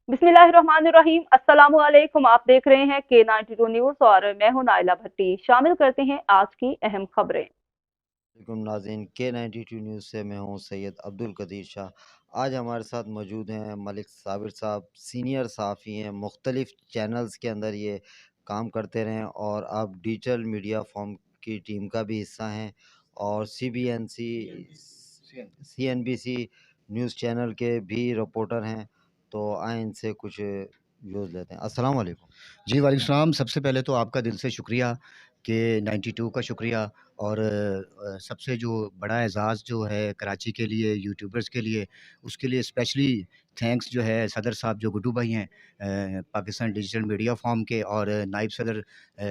बिस्मिल्लाहिर्रहमानिर्रहीम। अस्सलामु अलैकुम। आप देख रहे हैं K92 न्यूज और मैं हूं नाइला भट्टी। शामिल करते हैं आज की अहम खबरें। वालेकुम नाज़रीन, K92 न्यूज़ से मैं हूं सैयद अब्दुल कदीर शाह। आज हमारे साथ मौजूद हैं मलिक साबिर साहब, सीनियर सहाफ़ी हैं, मुख्तलिफ़ चैनल्स के अंदर ये काम करते रहे हैं और अब डिजिटल मीडिया फॉर्म की टीम का भी हिस्सा हैं और CNBC न्यूज़ चैनल के भी रिपोर्टर हैं। तो आए इनसे कुछ व्यूज़ लेते हैं। अस्सलाम वालेकुम। जी, वालेकुम सलाम। सबसे पहले तो आपका दिल से शुक्रिया कि 92 का शुक्रिया और सबसे जो बड़ा एज़ाज़ जो है कराची के लिए यूट्यूबर्स के लिए, उसके लिए स्पेशली थैंक्स जो है सदर साहब जो गुड्डू भाई हैं पाकिस्तान डिजिटल मीडिया फ़ोरम के, और नायब सदर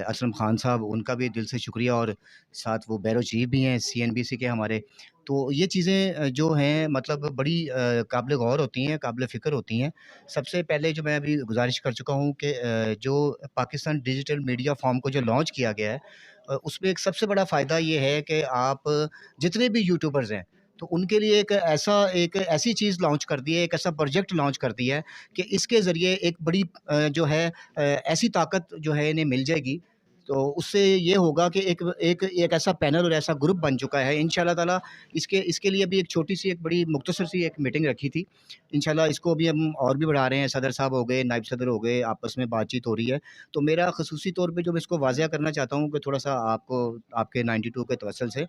असलम ख़ान साहब, उनका भी दिल से शुक्रिया, और साथ वो बैरो चीफ़ भी हैं CNBC के हमारे। तो ये चीज़ें जो हैं मतलब बड़ी काबिल गौर होती हैं, काबिल फ़िक्र होती हैं। सबसे पहले जो मैं अभी गुज़ारिश कर चुका हूँ कि जो पाकिस्तान डिजिटल मीडिया फ़ॉर्म को जो लॉन्च किया गया है, उसमें एक सबसे बड़ा फ़ायदा ये है कि आप जितने भी यूट्यूबर्स हैं, तो उनके लिए एक ऐसी चीज़ लॉन्च कर दी है, एक ऐसा प्रोजेक्ट लॉन्च कर दिया है कि इसके ज़रिए एक बड़ी जो है ऐसी ताकत जो है इन्हें मिल जाएगी। तो उससे ये होगा कि एक एक एक ऐसा पैनल और ऐसा ग्रुप बन चुका है इंशाल्लाह ताला। इसके इसके लिए अभी एक छोटी-सी, एक बड़ी मुख्तसर सी एक मीटिंग रखी थी। इंशाल्लाह इसको अभी हम और भी बढ़ा रहे हैं, सदर साहब हो गए, नायब सदर हो गए, आपस में बातचीत हो रही है। तो मेरा ख़ुसूसी तौर पे जो मैं इसको वाज़िया करना चाहता हूँ कि थोड़ा-सा आपको आपके 92 के तवज्जुल से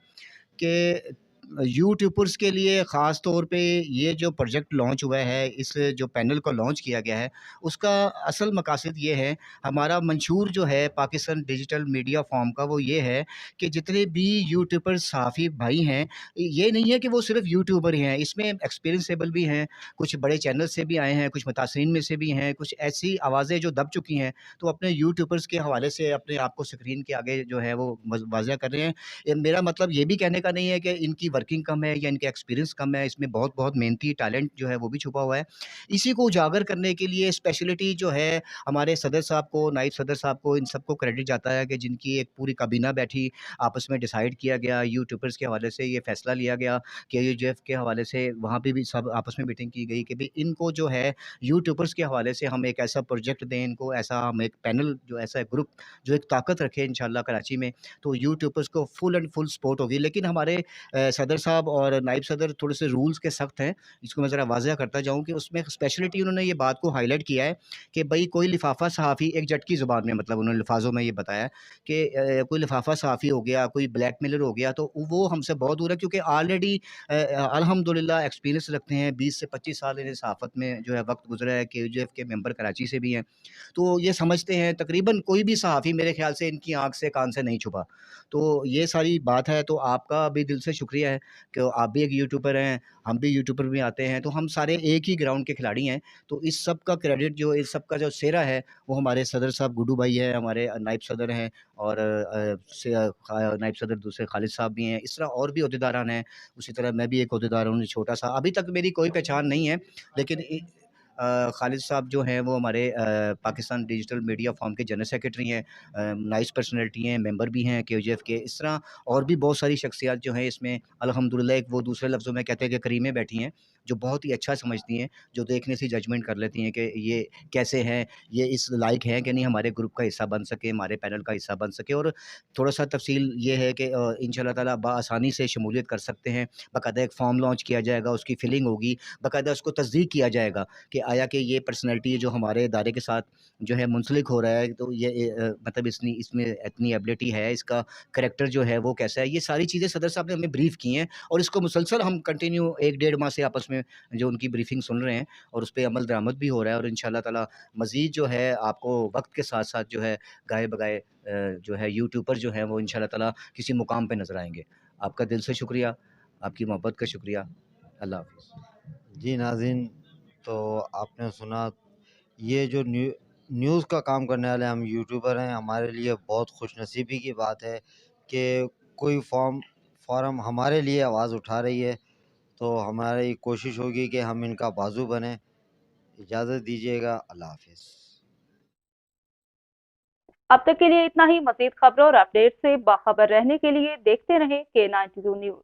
कि यूट्यूबर्स के लिए ख़ास तौर पे ये जो प्रोजेक्ट लॉन्च हुआ है, इस जो पैनल को लॉन्च किया गया है, उसका असल मकासद ये है, हमारा मंशूर जो है पाकिस्तान डिजिटल मीडिया फ़ोरम का, वो ये है कि जितने भी यूट्यूबर सहाफ़ी भाई हैं, ये नहीं है कि वो सिर्फ़ यूट्यूबर ही हैं, इसमें एक्सपीरियंसेबल भी हैं, कुछ बड़े चैनल से भी आए हैं, कुछ मुतासिरीन में से भी हैं, कुछ ऐसी आवाज़ें जो दब चुकी हैं, तो अपने यूट्यूबर्स के हवाले से अपने आप को स्क्रीन के आगे जो है वो वाज़िया कर रहे हैं। ये मेरा मतलब ये भी कहने का नहीं है कि इनकी वर्किंग कम है या इनके एक्सपीरियंस कम है, इसमें बहुत-बहुत मेहनती टैलेंट जो है वो भी छुपा हुआ है। इसी को उजागर करने के लिए स्पेशलिटी जो है हमारे सदर साहब को, नायब सदर साहब को, इन सबको क्रेडिट जाता है कि जिनकी एक पूरी काबीना बैठी, आपस में डिसाइड किया गया, यूट्यूबर्स के हवाले से ये फैसला लिया गया, KUJF के हवाले से वहाँ पे भी सब आपस में मीटिंग की गई कि भई इनको जो है यूट्यूबर्स के हवाले से हम एक ऐसा प्रोजेक्ट दें, इनको ऐसा हम एक पैनल, जो ऐसा ग्रुप जो एक ताकत रखे इंशाल्लाह कराची में, तो यूट्यूबर्स को फुल एंड फुल सपोर्ट होगी। लेकिन हमारे सदर साहब और नायब सदर थोड़े से रूल्स के सख्त हैं। इसको मैं ज़रा वाज़िया करता जाऊँ कि उसमें स्पेशलिटी उन्होंने ये बात को हाईलाइट किया है कि भई कोई लिफ़ाफ़ा सहाफ़ी एक झटकी ज़ुबान में, मतलब उन्होंने अल्फ़ाज़ों में ये बताया कि कोई लिफ़ाफ़ा सहाफ़ी हो गया, कोई ब्लैकमेलर हो गया, तो वो हमसे बहुत दूर है, क्योंकि ऑलरेडी अल्हम्दुलिल्लाह एक्सपीरियंस रखते हैं, 20 से 25 साल इन्हें सहाफ़त में जो है वक़्त गुज़रा है, KUJF के मेंबर कराची से भी हैं। तो ये समझते हैं, तकरीबन कोई भी सहाफ़ी मेरे ख़्याल से इनकी आँख से कान से नहीं छुपा। तो ये सारी बात है, तो आपका भी दिल से शुक्रिया है कि आप भी एक यूट्यूबर हैं, हम भी यूट्यूबर में आते हैं, तो हम सारे एक ही ग्राउंड के खिलाड़ी हैं। तो इस सब का क्रेडिट, जो इस सब का जो सेहरा है, वो हमारे सदर साहब गुड्डू भाई हैं, हमारे नायब सदर हैं, और नायब सदर दूसरे खालिद साहब भी हैं। इस तरह और भी ओहदेदारान हैं, उसी तरह मैं भी एक ओहदेदार हूँ छोटा-सा। अभी तक मेरी कोई पहचान नहीं है, लेकिन खालिद साहब जो हैं वो हमारे पाकिस्तान डिजिटल मीडिया फ़ोरम के जनरल सेक्रेटरी हैं, नाइस पर्सनैलिटी हैं, मेंबर भी हैं KUJF के। इस तरह और भी बहुत सारी शख्सियत जो हैं इसमें अल्हम्दुलिल्लाह, एक वो दूसरे लफ्ज़ों में कहते हैं कि करीमें बैठी हैं, जो बहुत ही अच्छा समझती हैं, जो देखने से जजमेंट कर लेती हैं कि ये कैसे हैं, ये इस लायक हैं कि नहीं हमारे ग्रुप का हिस्सा बन सके, हमारे पैनल का हिस्सा बन सके। और थोड़ा-सा तफ़सील ये है कि इंशाअल्लाह ताला बआसानी से शमूलियत कर सकते हैं। बाकायदा एक फ़ॉर्म लॉन्च किया जाएगा, उसकी फिलिंग होगी, बाकायदा उसको तस्दीक किया जाएगा कि आया कि ये पर्सनैलिटी जो हमारे इदारे के साथ जो है मुंसलिक हो रहा है, तो ये मतलब इसमें इतनी एबिलिटी है, इसका करैक्टर जो है वो कैसा है, ये सारी चीज़ें सदर साहब ने हमें ब्रीफ़ की हैं, और इसको मुसलसल हम कंटिन्यू 1 डेढ़ माह से आपस में जो उनकी ब्रीफ़िंग सुन रहे हैं, और उस पे अमल दरामद भी हो रहा है, और इंशाअल्लाह ताला मज़ीद जो है आपको वक़्त के साथ-साथ जो है गाए-बगाए जो है यूट्यूबर जो हैं वो इंशाअल्लाह ताला किसी मुकाम पे नज़र आएँगे। आपका दिल से शुक्रिया, आपकी मोहब्बत का शुक्रिया। अल्लाह हाफ़िज़। जी नाज़रीन, तो आपने सुना, ये जो न्यूज़ का काम करने वाले हम यूट्यूबर हैं, हमारे लिए बहुत खुशनसीबी की बात है कि कोई फ़ॉरम हमारे लिए आवाज़ उठा रही है। तो हमारी कोशिश होगी कि हम इनका बाजू बने। इजाज़त दीजिएगा। अल्लाह हाफ़िज़। अब तक के लिए इतना ही। मज़ीद खबरों और अपडेट से बाखबर रहने के लिए देखते रहें K92 न्यूज।